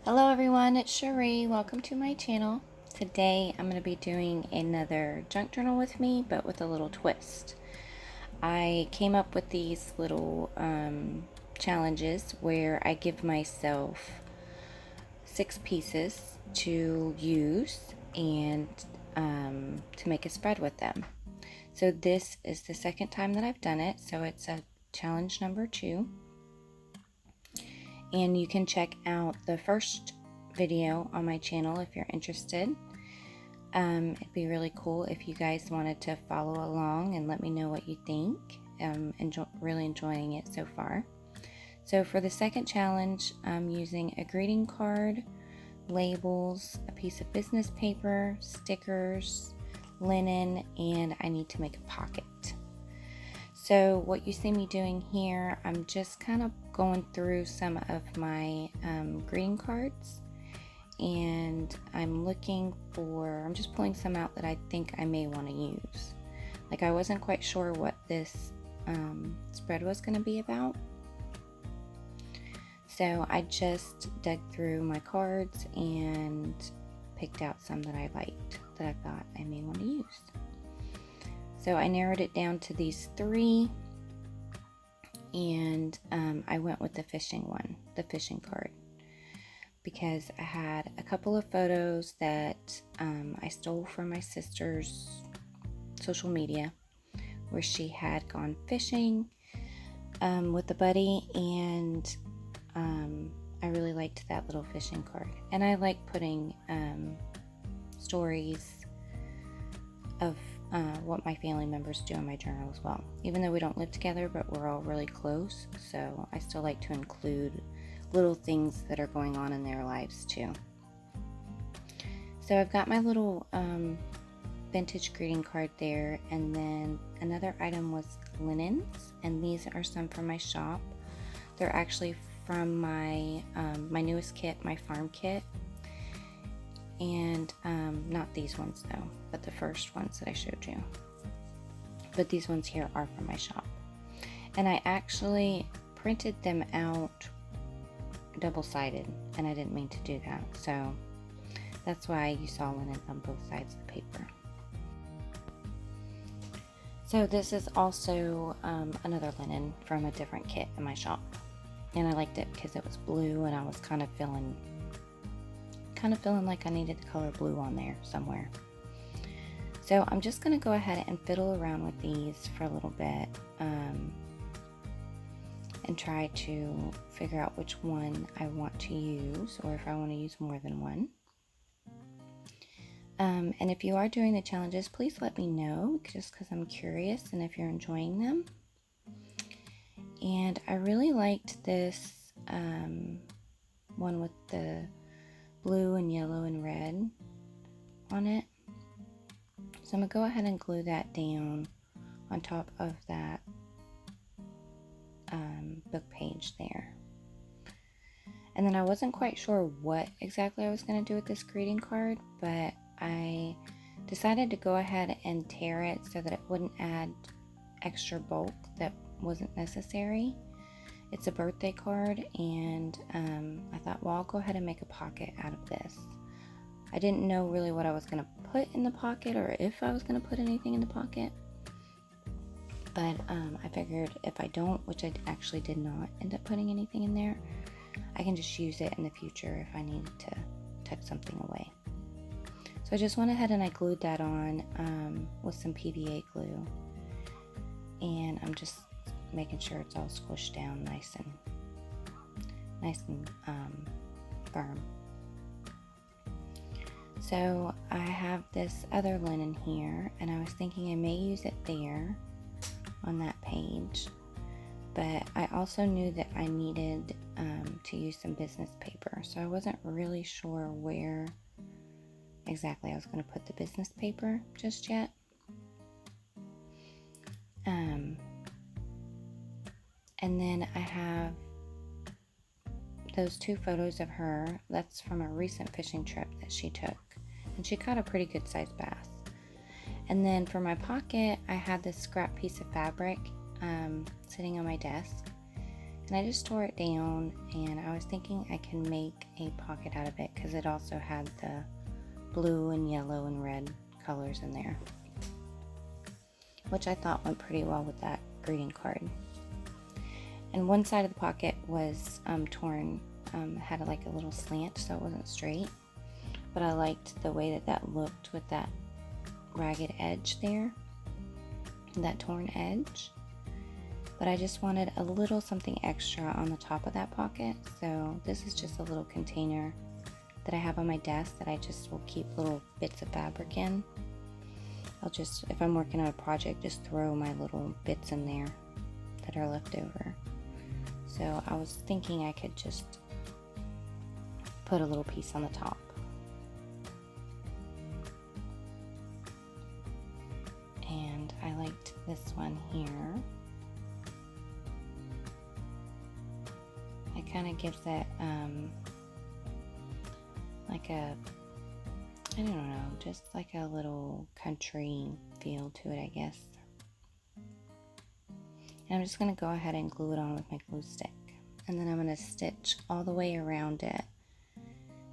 Hello everyone, it's Cherie. Welcome to my channel. Today I'm going to be doing another junk journal with me, but with a little twist. I came up with these little challenges where I give myself 6 pieces to use and to make a spread with them. So this is the second time that I've done it, so it's a challenge number 2. And you can check out the first video on my channel if you're interested. It'd be really cool if you guys wanted to follow along and let me know what you think. Really enjoying it so far. So for the second challenge, I'm using a greeting card, labels, a piece of business paper, stickers, linen, and I need to make a pocket. So what you see me doing here, I'm just kind of going through some of my greeting cards, and I'm just pulling some out that I think I may want to use. Like, I wasn't quite sure what this spread was going to be about. So I just dug through my cards and picked out some that I liked, that I thought I may want to use. So I narrowed it down to these 3, and I went with the fishing card, because I had a couple of photos that I stole from my sister's social media, where she had gone fishing with a buddy, and I really liked that little fishing card. And I like putting stories of what my family members do in my journal as well. Even though we don't live together, but we're all really close, so I still like to include little things that are going on in their lives too. So I've got my little vintage greeting card there, and then another item was linens, and these are some from my shop. They're actually from my my newest kit, my farm kit. And not these ones though, but the first ones that I showed you. But these ones here are from my shop. And I actually printed them out double-sided, and I didn't mean to do that. So that's why you saw linen on both sides of the paper. So this is also another linen from a different kit in my shop. And I liked it because it was blue, and I was kind of feeling like I needed the color blue on there somewhere. So I'm just going to go ahead and fiddle around with these for a little bit and try to figure out which one I want to use, or if I want to use more than one. And if you are doing the challenges, please let me know, just because I'm curious and if you're enjoying them. And I really liked this one with the blue and yellow and red on it. So I'm going to go ahead and glue that down on top of that book page there. And then I wasn't quite sure what exactly I was going to do with this greeting card, but I decided to go ahead and tear it so that it wouldn't add extra bulk that wasn't necessary. It's a birthday card, and I thought, well, I'll go ahead and make a pocket out of this. I didn't know really what I was going to put in the pocket, or if I was going to put anything in the pocket. But I figured if I don't, which I actually did not end up putting anything in there, I can just use it in the future if I needed to tuck something away. So I just went ahead and I glued that on with some PVA glue. And I'm just making sure it's all squished down nice and firm. So I have this other linen here, and I was thinking I may use it there on that page, but I also knew that I needed to use some business paper, so I wasn't really sure where exactly I was going to put the business paper just yet. And then I have those 2 photos of her. That's from a recent fishing trip that she took, and she caught a pretty good sized bass. And then for my pocket, I had this scrap piece of fabric sitting on my desk, And I just tore it down, and I was thinking I can make a pocket out of it because it also had the blue and yellow and red colors in there, which I thought went pretty well with that greeting card. And one side of the pocket was torn, had like a little slant, so it wasn't straight, but I liked the way that that looked with that ragged edge there, that torn edge. But I just wanted a little something extra on the top of that pocket, so this is just a little container that I have on my desk that I just will keep little bits of fabric in. I'll just, if I'm working on a project, just throw my little bits in there that are left over. So I was thinking I could just put a little piece on the top. And I liked this one here. It kind of gives it like a, I don't know, just like a little country feel to it, I guess. And I'm just going to go ahead and glue it on with my glue stick. And then I'm going to stitch all the way around it.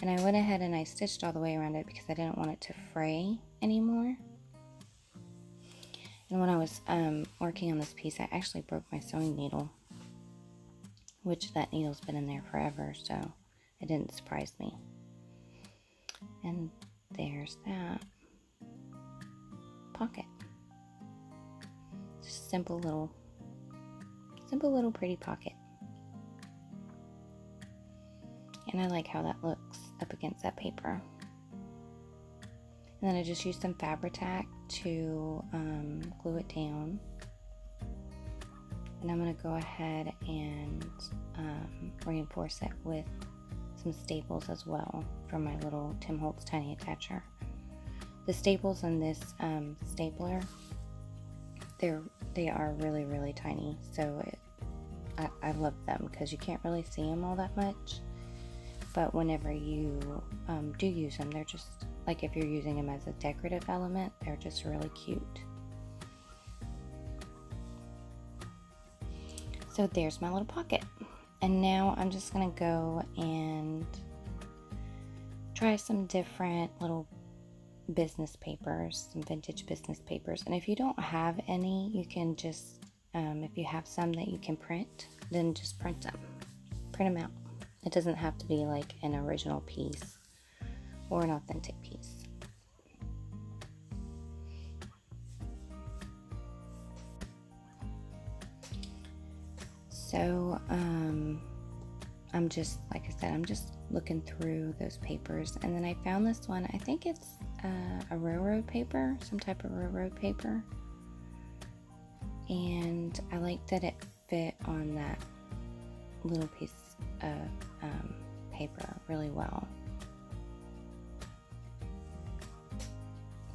And I went ahead and I stitched all the way around it because I didn't want it to fray anymore. And when I was working on this piece, I actually broke my sewing needle, which that needle's been in there forever, so it didn't surprise me. And there's that pocket. Just simple little pretty pocket. And I like how that looks up against that paper. And then I just used some Fabri-Tac to glue it down. And I'm going to go ahead and reinforce it with some staples as well from my little Tim Holtz Tiny Attacher. The staples in this stapler, they are really, really tiny, so I love them because you can't really see them all that much. But whenever you do use them, they're just, like if you're using them as a decorative element, they're just really cute. So there's my little pocket. And now I'm just going to go and try some different little business papers, some vintage business papers. And if you don't have any, you can just, if you have some that you can print, then just print them. Print them out. It doesn't have to be like an original piece or an authentic piece. So, I'm just, like I said, I'm just looking through those papers, and then I found this one. I think it's a railroad paper, some type of railroad paper, and I like that it fit on that little piece of paper really well.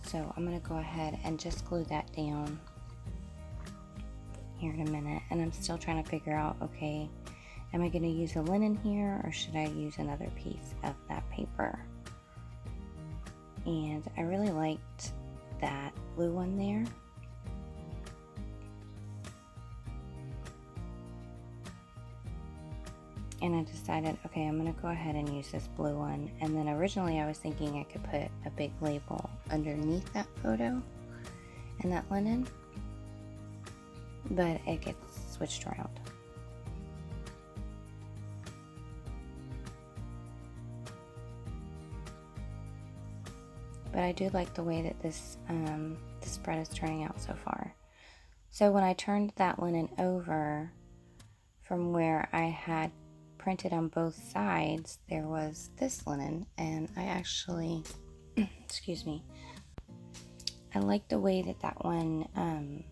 So I'm going to go ahead and just glue that down here in a minute, and I'm still trying to figure out, okay, am I going to use a linen here, or should I use another piece of that paper? And I really liked that blue one there. And I decided, okay, I'm going to go ahead and use this blue one. And then originally I was thinking I could put a big label underneath that photo and that linen, but it gets switched around. But I do like the way that this spread is turning out so far. So when I turned that linen over from where I had printed on both sides, there was this linen, and I actually, excuse me, I like the way that that one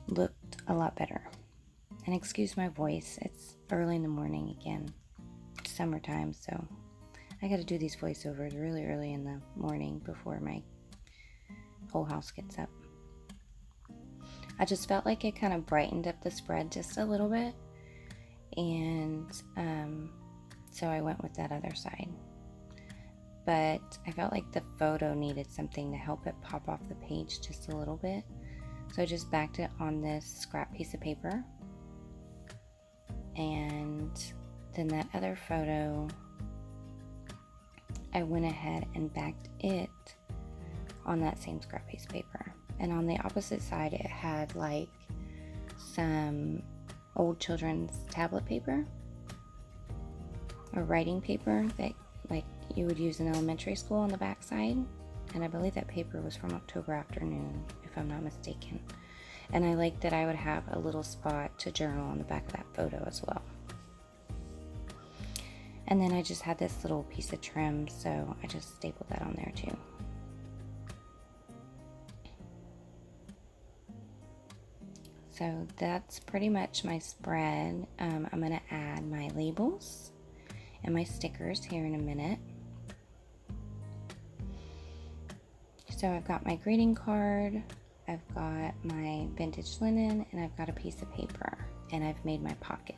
looked a lot better. And excuse my voice, it's early in the morning again. It's summertime, so I gotta do these voiceovers really early in the morning before my whole house gets up. I just felt like it kind of brightened up the spread just a little bit, and so I went with that other side. But I felt like the photo needed something to help it pop off the page just a little bit. So I just backed it on this scrap piece of paper. And then that other photo, I went ahead and backed it on that same scrap piece of paper. And on the opposite side, it had like some old children's tablet paper or writing paper that like you would use in elementary school on the back side. And I believe that paper was from October Afternoon, if I'm not mistaken. And I liked that I would have a little spot to journal on the back of that photo as well. And then I just had this little piece of trim, so I just stapled that on there too. So that's pretty much my spread. I'm going to add my labels and my stickers here in a minute. So I've got my greeting card, I've got my vintage linen, and I've got a piece of paper, and I've made my pocket.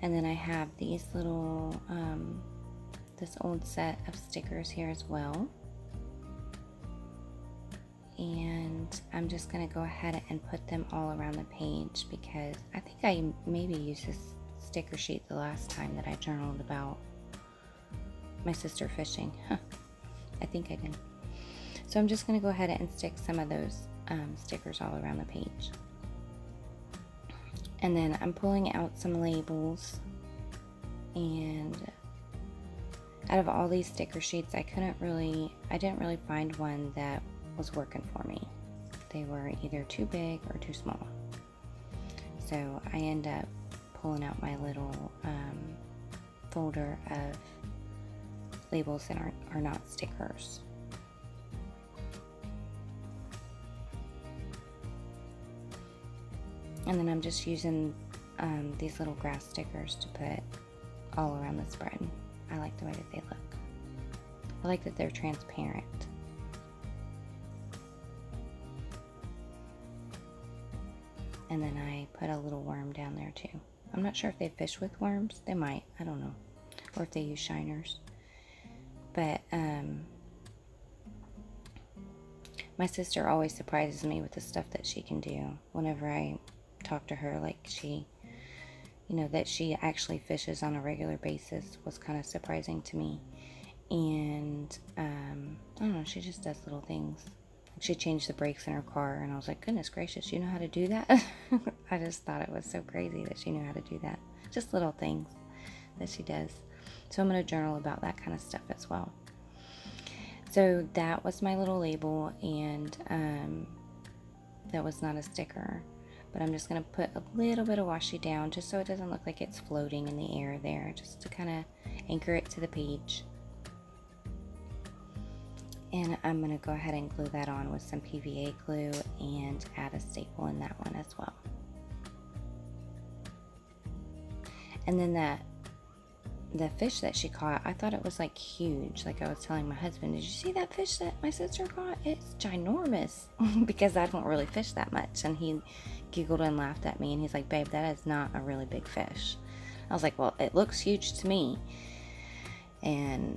And then I have these little, this old set of stickers here as well. And I'm just going to go ahead and put them all around the page because I think I maybe used this sticker sheet the last time that I journaled about my sister fishing. I think I did. So I'm just going to go ahead and stick some of those stickers all around the page. And then I'm pulling out some labels, and out of all these sticker sheets, I didn't really find one that was working for me. They were either too big or too small. So I end up pulling out my little folder of labels that are not stickers. And then I'm just using these little grass stickers to put all around the spread. I like the way that they look. I like that they're transparent. And then I put a little worm down there too. I'm not sure if they fish with worms. They might, I don't know. Or if they use shiners. But my sister always surprises me with the stuff that she can do whenever I talk to her. Like that she actually fishes on a regular basis was kind of surprising to me. And I don't know, she just does little things. She changed the brakes in her car, and I was like, goodness gracious, you know how to do that? I just thought it was so crazy that she knew how to do that. Just little things that she does. So I'm going to journal about that kind of stuff as well. So that was my little label, and that was not a sticker. But I'm just going to put a little bit of washi down just so it doesn't look like it's floating in the air there, just to kind of anchor it to the page. And I'm going to go ahead and glue that on with some PVA glue and add a staple in that one as well. And then the fish that she caught, I thought it was like huge. Like I was telling my husband, did you see that fish that my sister caught? It's ginormous. Because I don't really fish that much. And he giggled and laughed at me, and he's like, babe, that is not a really big fish. I was like, well, it looks huge to me. And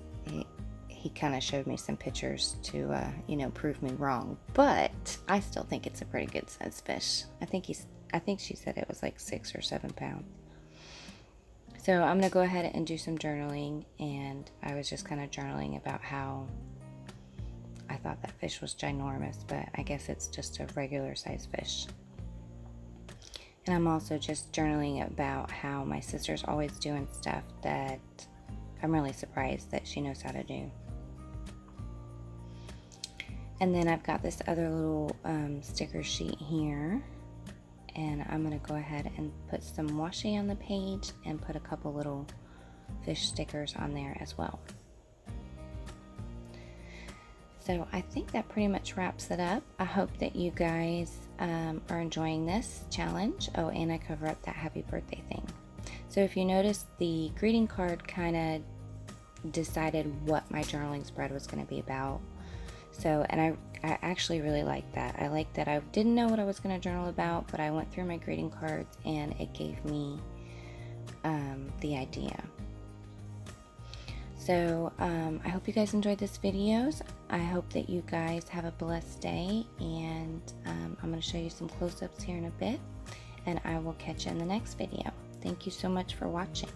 he kind of showed me some pictures to, prove me wrong. But I still think it's a pretty good sized fish. I think she said it was like 6 or 7 pounds. So I'm going to go ahead and do some journaling, and I was just kind of journaling about how I thought that fish was ginormous, but I guess it's just a regular sized fish. And I'm also just journaling about how my sister's always doing stuff that I'm really surprised that she knows how to do. And then I've got this other little sticker sheet here, and I'm going to go ahead and put some washi on the page and put a couple little fish stickers on there as well. So I think that pretty much wraps it up. I hope that you guys are enjoying this challenge. Oh, and I cover up that happy birthday thing. So if you notice, the greeting card kind of decided what my journaling spread was going to be about. So, and I actually really like that. I like that I didn't know what I was going to journal about, but I went through my greeting cards and it gave me the idea. So, I hope you guys enjoyed this videos. I hope that you guys have a blessed day, and I'm going to show you some close-ups here in a bit, and I will catch you in the next video. thank you so much for watching.